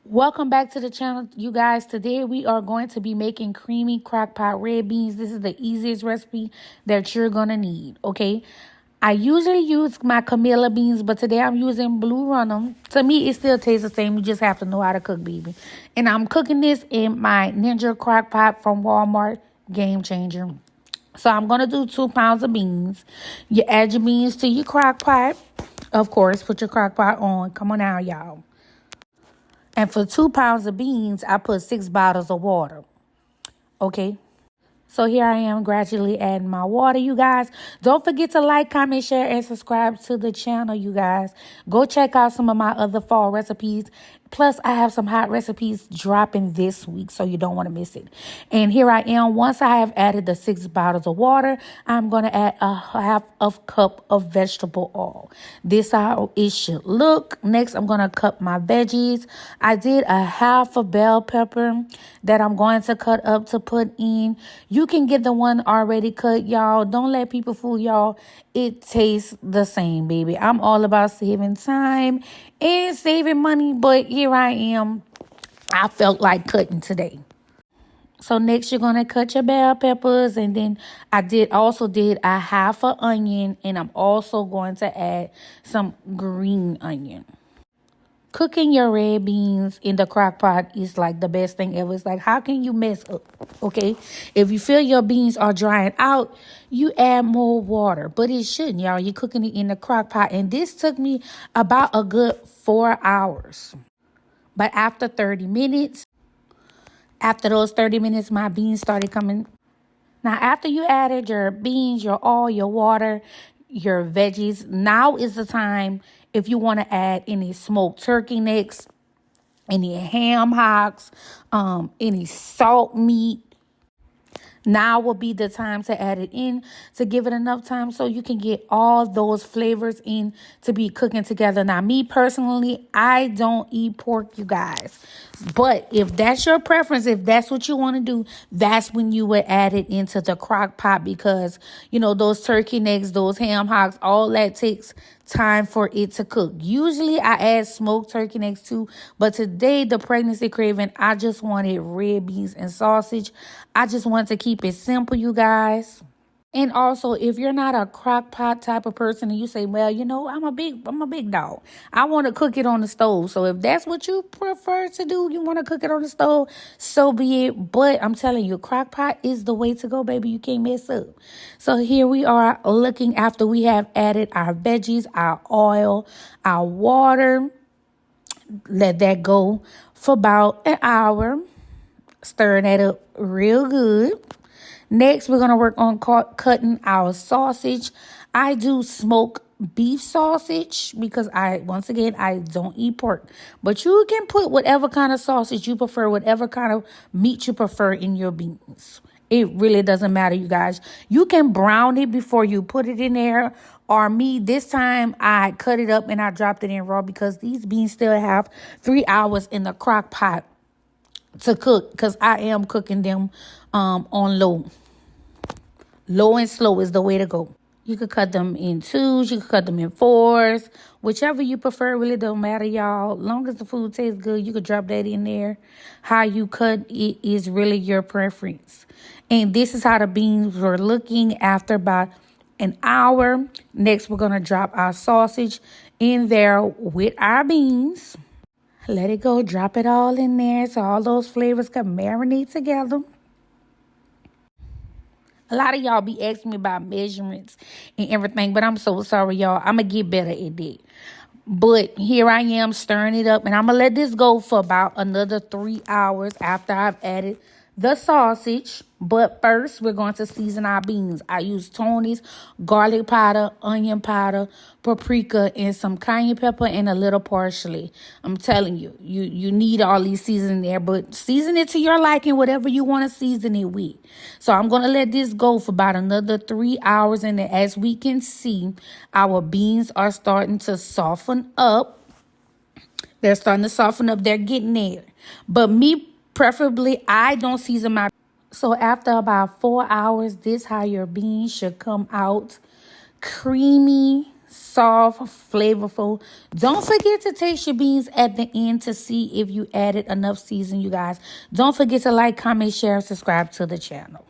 Welcome back to the channel, you guys. Today we are going to be making creamy crock pot red beans. This is the easiest recipe that you're going to need, okay? I usually use my Camilla beans, but today I'm using Blue Runner. To me, it still tastes the same. You just have to know how to cook, baby. And I'm cooking this in my Ninja crock pot from Walmart. Game changer. So I'm going to do 2 pounds of beans. You add your beans to your crock pot. Of course, put your crock pot on. Come on now, y'all. And for 2 pounds of beans, I put 6 bottles of water. Okay. So here I am gradually adding my water, you guys. Don't forget to like, comment, share, and subscribe to the channel, you guys. Go check out some of my other fall recipes. Plus, I have some hot recipes dropping this week, so you don't want to miss it. And here I am. Once I have added the 6 bottles of water, I'm going to add a half of cup of vegetable oil. This how it should look. Next, I'm going to cut my veggies. I did a half a bell pepper that I'm going to cut up to put in. You can get the one already cut, y'all. Don't let people fool y'all. It tastes the same, baby. I'm all about saving time and saving money, but here I am. I felt like cutting today. So next you're going to cut your bell peppers, and then I also did a half an onion, and I'm also going to add some green onion. Cooking your red beans in the crock pot is like the best thing ever. It's like, how can you mess up? Okay. If you feel your beans are drying out, you add more water. But it shouldn't, y'all. You're cooking it in the crock pot. And this took me about a good 4 hours. But after 30 minutes, after those 30 minutes, my beans started coming. Now, after you added your beans, your oil, your water, your veggies, now is the time if you want to add any smoked turkey necks, any ham hocks, any salt meat. Now will be the time to add it in, to give it enough time so you can get all those flavors in to be cooking together. Now, me personally, I don't eat pork, you guys. But if that's your preference, if that's what you want to do, that's when you would add it into the crock pot, because, you know, those turkey necks, those ham hocks, all that takes time for it to cook. Usually I add smoked turkey necks too, but today the pregnancy craving, I just wanted red beans and sausage. I just want to keep it simple, you guys. And also, if you're not a crock pot type of person and you say, well, you know, I'm a big dog. I want to cook it on the stove. So if that's what you prefer to do, you want to cook it on the stove, so be it. But I'm telling you, crock pot is the way to go, baby. You can't mess up. So here we are looking after we have added our veggies, our oil, our water. Let that go for about an hour. Stir that up real good. Next, we're going to work on cutting our sausage. I do smoke beef sausage because I don't eat pork. But you can put whatever kind of sausage you prefer, whatever kind of meat you prefer in your beans. It really doesn't matter, you guys. You can brown it before you put it in there. Or me, this time I cut it up and I dropped it in raw because these beans still have 3 hours in the crock pot to cook, because I am cooking them on low. Low and slow is the way to go. You could cut them in 2s. You could cut them in 4s. Whichever you prefer, really don't matter, y'all. Long as the food tastes good, you could drop that in there. How you cut it is really your preference. And this is how the beans were looking after about an hour. Next, we're going to drop our sausage in there with our beans. Let it go. Drop it all in there so all those flavors can marinate together. A lot of y'all be asking me about measurements and everything, but I'm so sorry, y'all. I'm going to get better at that. But here I am stirring it up, and I'm going to let this go for about another 3 hours after I've added the sausage. But first, we're going to season our beans. I use Tony's garlic powder, onion powder, paprika, and some cayenne pepper, and a little parsley. I'm telling you, you need all these seasoning there, but season it to your liking, whatever you want to season it with. So I'm going to let this go for about another 3 hours, and as we can see, our beans are starting to soften up. They're starting to soften up. They're getting there. But me, preferably, I don't season my. So after about 4 hours, this how your beans should come out. Creamy, soft, flavorful. Don't forget to taste your beans at the end to see if you added enough season, you guys. Don't forget to like, comment, share, and subscribe to the channel.